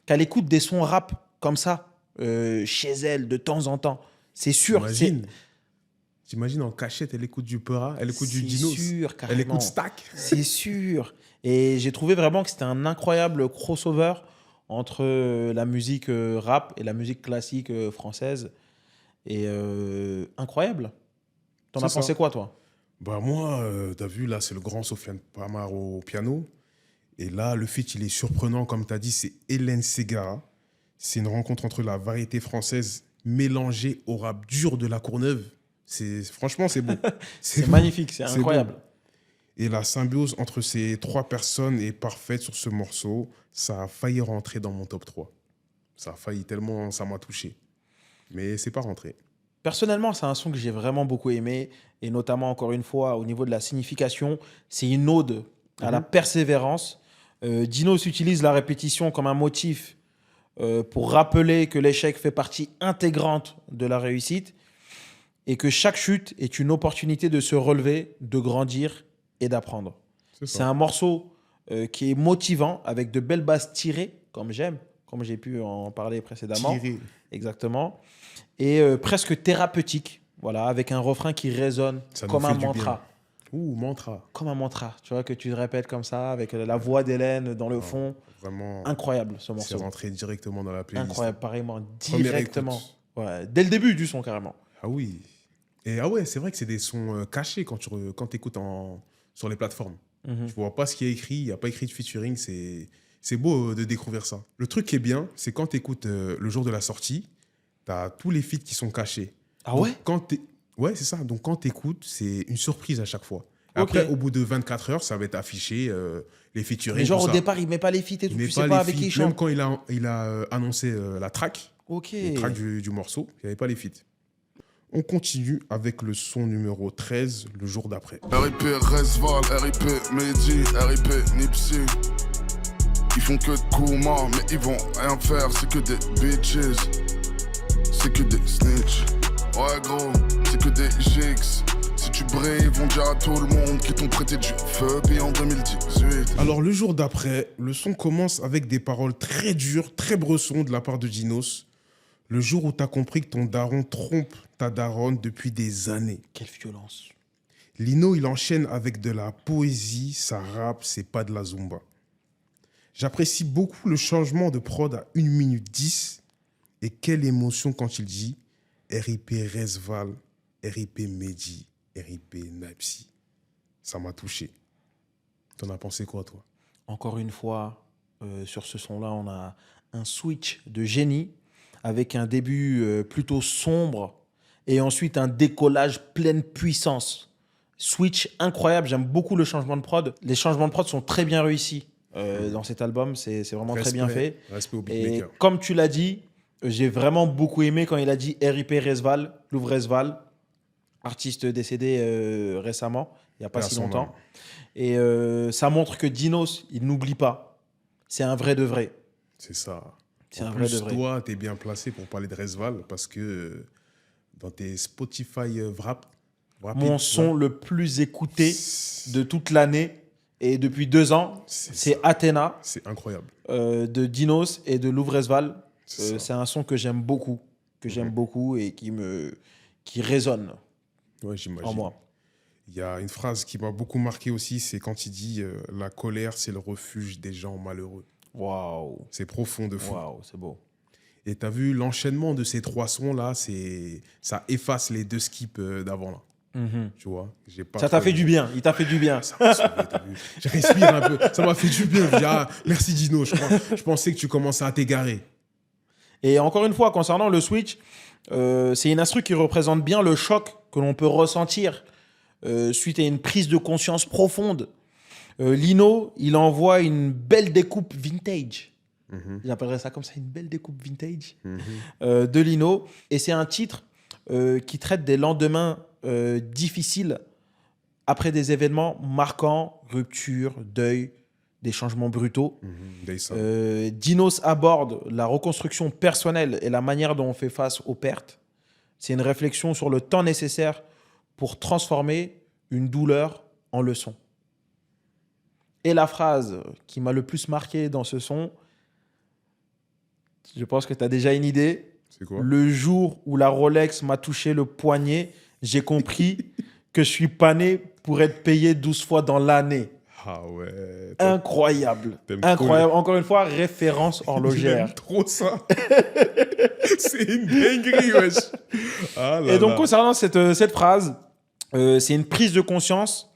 qu'elle écoute des sons rap comme ça, chez elle, de temps en temps. C'est sûr. T'imagines en cachette, elle écoute du Peura, elle écoute du Dinos, sûr, elle écoute Stack. C'est sûr. Et j'ai trouvé vraiment que c'était un incroyable crossover entre la musique rap et la musique classique française. Et incroyable. T'en as pensé quoi, toi? Bah moi, t'as vu, là, c'est le grand Sofiane Pamar au piano. Et là, le feat, il est surprenant, comme t'as dit, c'est Hélène Ségara. C'est une rencontre entre la variété française mélangée au rap dur de La Courneuve. Franchement, c'est beau. C'est magnifique, c'est incroyable. Beau. Et la symbiose entre ces trois personnes est parfaite sur ce morceau. Ça a failli rentrer dans mon top 3. Ça a failli tellement, ça m'a touché. Mais c'est pas rentré. Personnellement, c'est un son que j'ai vraiment beaucoup aimé. Et notamment, encore une fois, au niveau de la signification, c'est une ode à la persévérance. Dinos utilise la répétition comme un motif pour rappeler que l'échec fait partie intégrante de la réussite et que chaque chute est une opportunité de se relever, de grandir et d'apprendre. C'est un morceau qui est motivant, avec de belles basses tirées, comme j'aime, comme j'ai pu en parler précédemment. Tiré. Exactement. Et presque thérapeutique, voilà, avec un refrain qui résonne comme un mantra. Ouh, mantra. Comme un mantra, tu vois, que tu répètes comme ça, avec la voix d'Hélène dans le fond. Vraiment. Incroyable, ce morceau. C'est rentré directement dans la playlist. Incroyable, pareillement, directement. Ouais, dès le début du son, carrément. Ah oui. Et ah ouais, c'est vrai que c'est des sons cachés quand tu écoutes sur les plateformes. Tu vois pas ce qui est écrit, il n'y a pas écrit de featuring, c'est beau de découvrir ça. Le truc qui est bien, c'est quand tu écoutes le jour de la sortie, tu as tous les feats qui sont cachés. Ah ouais? Ouais, c'est ça. Donc quand tu écoutes, c'est une surprise à chaque fois. Après, au bout de 24 heures, ça va être affiché, les featuring. Mais genre, au départ, il met pas les feats et tout, tu sais pas avec qui il chante. Même quand il a annoncé la track, le track du morceau, il n'y avait pas les feats. On continue avec le son numéro 13, le jour d'après. RIP Resval, RIP Mehdi, RIP Nipsey. Ils font que de Kouma, mais ils vont rien faire, c'est que des bitches. C'est que des snitch. Ouais gros, c'est que des jigs. Si tu brilles, ils vont dire à tout le monde qu'ils t'ont prêté du feu, puis en 2018. Alors le jour d'après, le son commence avec des paroles très dures, très bressons de la part de Dinos. Le jour où t'as compris que ton daron trompe ta daronne depuis des années. Quelle violence. Lino, il enchaîne avec de la poésie, ça rappe, c'est pas de la zumba. J'apprécie beaucoup le changement de prod à 1 minute 10. Et quelle émotion quand il dit RIP Resval, RIP Mehdi, RIP Nipsey. Ça m'a touché. T'en as pensé quoi, toi? Encore une fois, sur ce son-là, on a un switch de génie avec un début plutôt sombre et ensuite un décollage pleine puissance. Switch incroyable, j'aime beaucoup le changement de prod. Les changements de prod sont très bien réussis dans cet album, c'est vraiment très bien fait. Respect au Et beatmaker. comme tu l'as dit, j'ai vraiment beaucoup aimé quand il a dit RIP Resval, Louvre Resval, artiste décédé récemment, il n'y a pas si longtemps. Et ça montre que Dinos, il n'oublie pas. C'est un vrai de vrai. C'est ça. C'est en un plus, vrai de vrai. toi, tu es bien placé pour parler de Resval parce que dans tes Spotify Wrap, mon son le plus écouté de toute l'année et depuis 2 ans, c'est Athéna. C'est incroyable. De Dinos et de Louvre Resval. C'est C'est un son que j'aime beaucoup. Et qui résonne Ouais, j'imagine. en moi. Il y a une phrase qui m'a beaucoup marqué aussi, c'est quand il dit la colère, c'est le refuge des gens malheureux. Waouh. C'est profond de fou. Waouh, c'est beau. Et tu as vu l'enchaînement de ces 3 sons-là, ça efface les 2 skips d'avant. Là. Tu vois, j'ai pas Ça t'a trop- fait du bien. Il t'a fait du bien. Ça m'a sauvé, t'as vu. Je respire un peu. Ça m'a fait du bien. Je dis, ah, merci Dino. Je pensais que tu commençais à t'égarer. Et encore une fois, concernant le switch, c'est une instru qui représente bien le choc que l'on peut ressentir suite à une prise de conscience profonde. Lino, il envoie une belle découpe vintage. J'appellerais ça comme ça, une belle découpe vintage de Lino. Et c'est un titre qui traite des lendemains difficiles après des événements marquants, rupture, deuil, des changements brutaux. Dinos aborde la reconstruction personnelle et la manière dont on fait face aux pertes. C'est une réflexion sur le temps nécessaire pour transformer une douleur en leçon. Et la phrase qui m'a le plus marqué dans ce son, je pense que tu as déjà une idée. C'est quoi? Le jour où la Rolex m'a touché le poignet, j'ai compris que je suis pas né pour être payé 12 fois dans l'année. Ah ouais. Incroyable. T'aimes Incroyable. trop Encore une fois, référence horlogère. J'aime trop ça. C'est une dinguerie, wesh. Ah là Et donc, là. concernant cette phrase, c'est une prise de conscience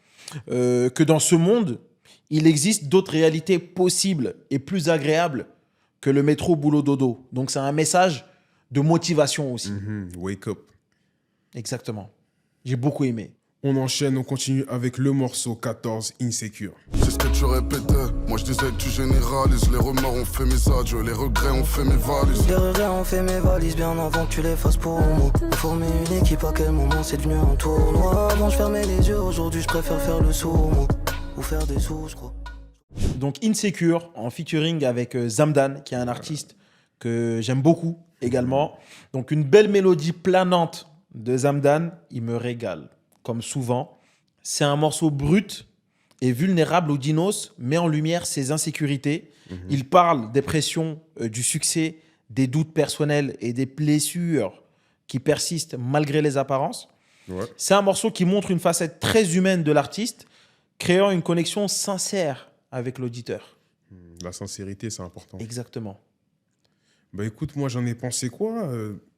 que dans ce monde, il existe d'autres réalités possibles et plus agréables que le métro boulot dodo. Donc, c'est un message de motivation aussi. Wake up. Exactement. J'ai beaucoup aimé. On enchaîne, on continue avec le morceau 14, Insecure. C'est ce que tu répétais. Moi je disais que tu généralises. Les remords ont fait mes adieux, les regrets ont fait mes valises. Les regrets ont fait mes valises bien avant que tu les fasses pour moi. Former une équipe, à quel moment c'est devenu un tournoi? Avant je fermais les yeux, aujourd'hui je préfère faire le sourd, moi. Ou faire des sous, je crois. Donc Insecure en featuring avec Zamdan, qui est un artiste que j'aime beaucoup également. Donc une belle mélodie planante de Zamdan, il me régale, comme souvent. C'est un morceau brut et vulnérable où Dinos met en lumière ses insécurités. Il parle des pressions, du succès, des doutes personnels et des blessures qui persistent malgré les apparences. Ouais. C'est un morceau qui montre une facette très humaine de l'artiste, créant une connexion sincère avec l'auditeur. La sincérité, c'est important. Exactement. Bah écoute, moi j'en ai pensé quoi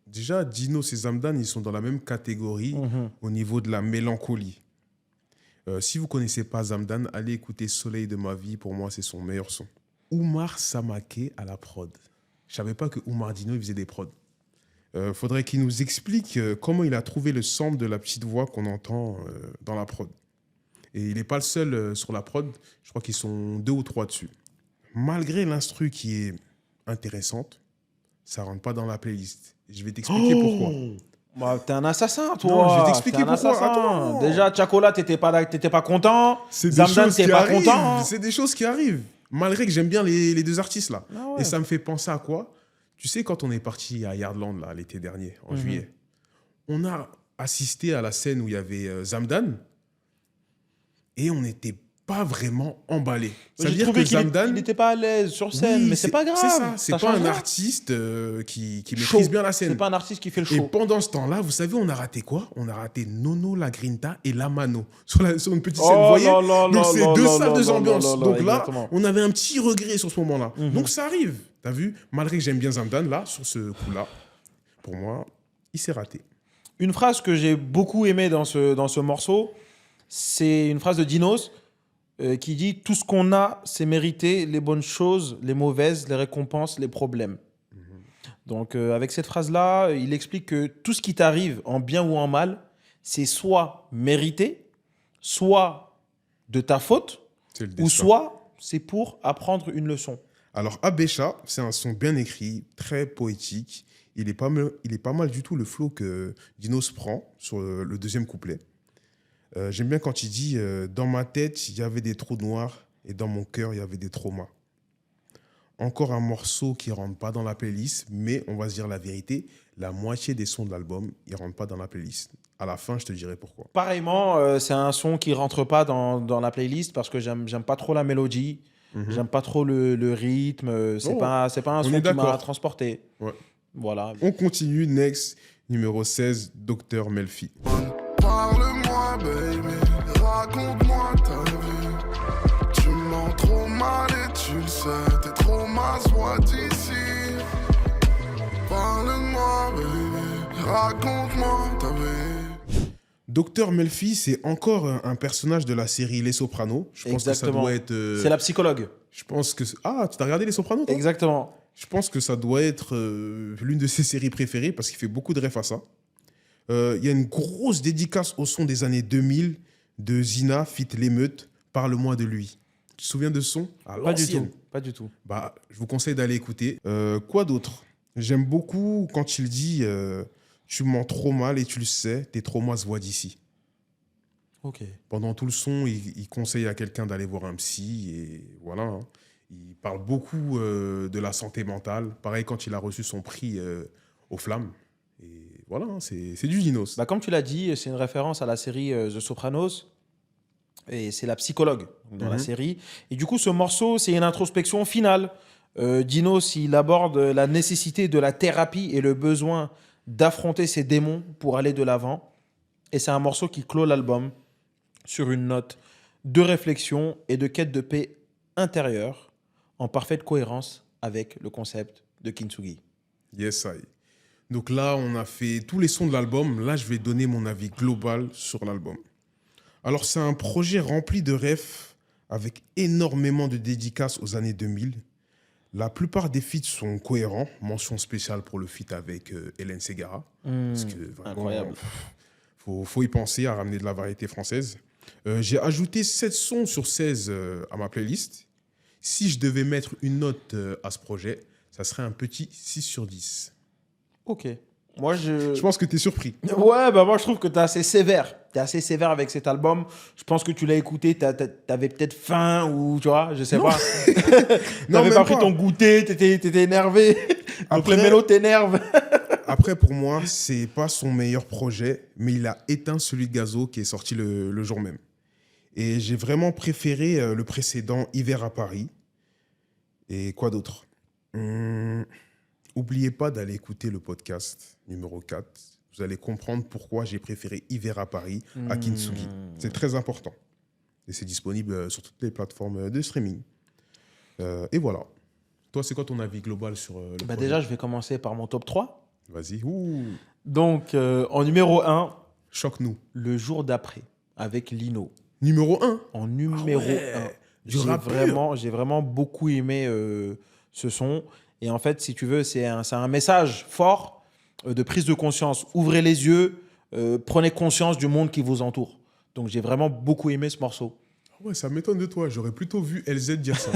Déjà, Dinos et Zamdan, ils sont dans la même catégorie au niveau de la mélancolie. Si vous ne connaissez pas Zamdan, allez écouter Soleil de ma vie. Pour moi, c'est son meilleur son. Oumar Samake à la prod. Je ne savais pas que Oumar Dino, il faisait des prods. Faudrait qu'il nous explique comment il a trouvé le sample de la petite voix qu'on entend dans la prod. Et il n'est pas le seul sur la prod. Je crois qu'ils sont 2 ou 3 dessus. Malgré l'instru qui est intéressante, ça ne rentre pas dans la playlist. Je vais t'expliquer pourquoi. Bah, t'es un assassin, toi. Non, je vais t'expliquer T'es un pourquoi. assassin. Attends. Déjà, Chacola, t'étais pas content. C'est des Zamdan, choses t'es qui pas arrivent. content. C'est des choses qui arrivent. Malgré que j'aime bien les 2 artistes là. Ah ouais. Et ça me fait penser à quoi? Tu sais, quand on est parti à Yardland là, l'été dernier, en juillet, on a assisté à la scène où il y avait Zamdan et on n'était pas vraiment emballé. Ça veut J'ai dire trouvé que qu'il Zamdan... n'était pas à l'aise sur scène, Oui, mais c'est pas grave. C'est ça, c'est pas change un rien. artiste qui Show. maîtrise bien la scène. C'est pas un artiste qui fait le Et show. pendant ce temps-là, vous savez, on a raté quoi? On a raté Nono, La Grinta et La Mano sur une petite scène, vous voyez? là là Donc, là c'est là 2 là salles, là 2 là ambiances. là là, Donc là, exactement. on avait un petit regret sur ce moment-là. Mhm. Donc ça arrive, t'as vu? Malgré que j'aime bien Zamdan, là, sur ce coup-là, pour moi, il s'est raté. Une phrase que j'ai beaucoup aimée dans ce morceau, c'est une phrase de Dinos qui dit « Tout ce qu'on a, c'est mérité, les bonnes choses, les mauvaises, les récompenses, les problèmes. Donc, avec cette phrase-là, il explique que tout ce qui t'arrive, en bien ou en mal, c'est soit mérité, soit de ta faute, C'est le ou destin. soit c'est pour apprendre une leçon. Alors, Abécha, c'est un son bien écrit, très poétique. Il est pas mal du tout le flow que Dinos prend sur le 2e couplet. J'aime bien quand il dit dans ma tête, il y avait des trous noirs et dans mon cœur, il y avait des traumas. Encore un morceau qui ne rentre pas dans la playlist, mais on va se dire la vérité, la moitié des sons de l'album, ils ne rentrent pas dans la playlist. À la fin, je te dirai pourquoi. Pareillement, c'est un son qui rentre pas dans la playlist parce que j'aime pas trop la mélodie, j'aime pas trop le rythme, c'est Oh, pas un on son est qui m'a d'accord. transporté. Ouais. Voilà. On continue, next, numéro 16, Dr Melfi. Parle-moi, baby, raconte-moi ta vie. Tu mens trop mal et tu le sais, t'es trop ma joie d'ici. Parle-moi, baby, raconte-moi ta vie. Dr Melfi, c'est encore un personnage de la série Les Sopranos. Je pense que ça Exactement. doit être... C'est la psychologue. Je pense que... Ah, tu t'as regardé Les Sopranos, toi? Exactement. Je pense que ça doit être l'une de ses séries préférées parce qu'il fait beaucoup de refs à ça. Il y a une grosse dédicace au son des années 2000 de Zina, fit l'émeute, Parle-moi de lui. Tu te souviens de ce son? À Pas du l'ancienne. tout. Pas du tout. Bah, je vous conseille d'aller écouter. Quoi d'autre? J'aime beaucoup quand il dit tu mens trop mal et tu le sais, tes traumas se voient d'ici. Ok. Pendant tout le son, il conseille à quelqu'un d'aller voir un psy et voilà. Hein. Il parle beaucoup de la santé mentale. Pareil quand il a reçu son prix aux Flammes. Et voilà, hein, c'est du Dinos. Bah, comme tu l'as dit, c'est une référence à la série The Sopranos. Et c'est la psychologue dans la série. Et du coup, ce morceau, c'est une introspection finale. Dinos, il aborde la nécessité de la thérapie et le besoin d'affronter ses démons pour aller de l'avant. Et c'est un morceau qui clôt l'album sur une note de réflexion et de quête de paix intérieure en parfaite cohérence avec le concept de Kintsugi. Yes, I. Donc là, on a fait tous les sons de l'album. Là, je vais donner mon avis global sur l'album. Alors, c'est un projet rempli de refs avec énormément de dédicaces aux années 2000. La plupart des feats sont cohérents. Mention spéciale pour le feat avec Hélène Ségara. Parce que vraiment, incroyable. Faut y penser à ramener de la variété française. J'ai ajouté 7 sons sur 16 à ma playlist. Si je devais mettre une note à ce projet, ça serait un petit 6 sur 10. Ok. Moi, Je pense que tu es surpris. Ouais, bah moi je trouve que t'es assez sévère. T'es assez sévère avec cet album. Je pense que tu l'as écouté, t'avais peut-être faim ou tu vois, je sais pas. Non, T'avais même pas pris ton goûter, t'étais énervé. Donc Après- les mélos t'énervent. Après, pour moi, c'est pas son meilleur projet, mais il a éteint celui de Gazo qui est sorti le jour même. Et j'ai vraiment préféré le précédent, Hiver à Paris. Et quoi d'autre? Oubliez pas d'aller écouter le podcast numéro 4. Vous allez comprendre pourquoi j'ai préféré Hiver à Paris à Kintsugi. C'est très important. Et c'est disponible sur toutes les plateformes de streaming. Et voilà. Toi, c'est quoi ton avis global sur le Bah projet? déjà, je vais commencer par mon top 3. Vas-y. Ouh. Donc, en numéro 1, Choque-nous. Le jour d'après, avec Lino. Numéro 1. En numéro ouais, 1. du rap J'ai vraiment beaucoup aimé ce son. Et en fait, si tu veux, c'est un message fort de prise de conscience. Ouvrez les yeux, prenez conscience du monde qui vous entoure. Donc, j'ai vraiment beaucoup aimé ce morceau. Ouais, ça m'étonne de toi. J'aurais plutôt vu LZ dire ça.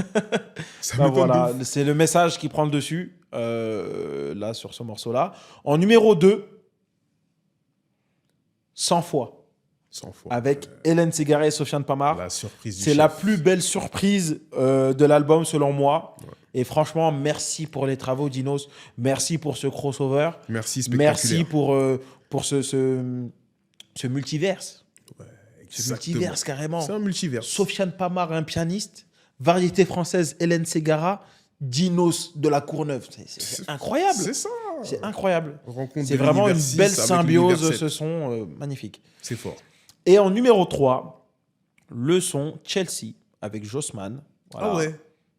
Ça Ben m'étonne voilà, de ouf. c'est le message qui prend le dessus, là, sur ce morceau-là. En numéro 2, 100 fois, 100 fois. avec Hélène Ségara et Sofiane Pamar. La surprise du C'est chef. la plus belle surprise de l'album, selon moi. Ouais. Et franchement, merci pour les travaux, Dinos. Merci pour ce crossover. Merci, spectaculaire. Merci pour ce multiverse. Ouais, Ce exactement. multiverse, carrément. C'est un multivers. Sofiane Pamar, un pianiste. Variété française, Hélène Ségara. Dinos de la Courneuve. C'est incroyable. C'est ça. C'est incroyable. Rencontre C'est de vraiment une l'univers belle 6 avec symbiose, l'univers 7. ce son magnifique. C'est fort. Et en numéro 3, le son Chelsea avec Jossman. Voilà. Ah ouais.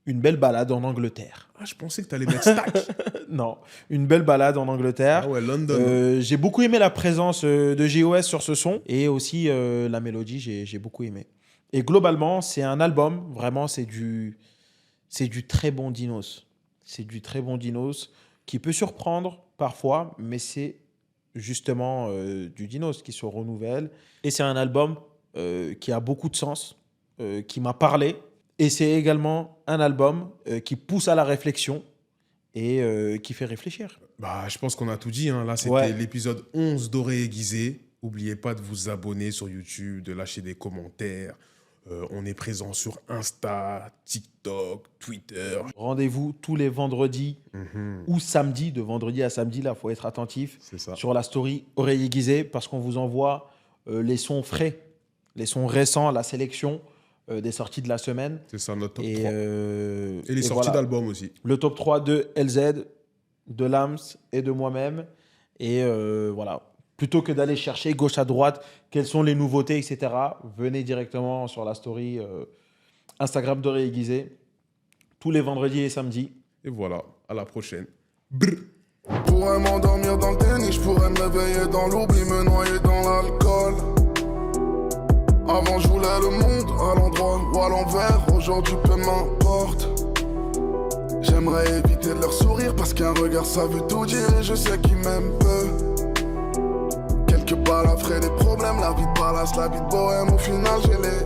Une belle balade en Angleterre. Ah, je pensais que tu allais mettre Stack. Non, une belle balade en Angleterre. Ah ouais, London. J'ai beaucoup aimé la présence de GOS sur ce son et aussi la mélodie, j'ai beaucoup aimé. Et globalement, c'est un album, vraiment, c'est du très bon Dinos. C'est du très bon Dinos qui peut surprendre parfois, mais c'est justement du Dinos qui se renouvelle. Et c'est un album qui a beaucoup de sens, qui m'a parlé. Et c'est également un album qui pousse à la réflexion et qui fait réfléchir. Bah, je pense qu'on a tout dit. Hein. Là, c'était Ouais. l'épisode 11 d'Oreille Aiguisée. N'oubliez pas de vous abonner sur YouTube, de lâcher des commentaires. On est présent sur Insta, TikTok, Twitter. Rendez-vous tous les vendredis ou samedis, de vendredi à samedi, là, il faut être attentif, C'est ça. sur la story Oreille Aiguisée, parce qu'on vous envoie les sons frais, les sons récents, la sélection des sorties de la semaine. C'est ça, notre top Et, 3. Et les sorties voilà. d'albums aussi. Le top 3 de LZ, de Lams et de moi-même. Et voilà. Plutôt que d'aller chercher gauche à droite, quelles sont les nouveautés, etc., venez directement sur la story Instagram d'Oreille Aiguisée, tous les vendredis et samedis. Et voilà, à la prochaine. Brr. Je pourrais m'endormir dans le tennis, je pourrais me réveiller dans l'oubli, me noyer dans l'alcool. Avant je voulais le monde à l'endroit ou à l'envers. Aujourd'hui peu m'importe. J'aimerais éviter de leur sourire parce qu'un regard ça veut tout dire. Et je sais qu'ils m'aiment peu. Quelques balles après des problèmes. La vie de palace, la vie de bohème. Au final j'ai les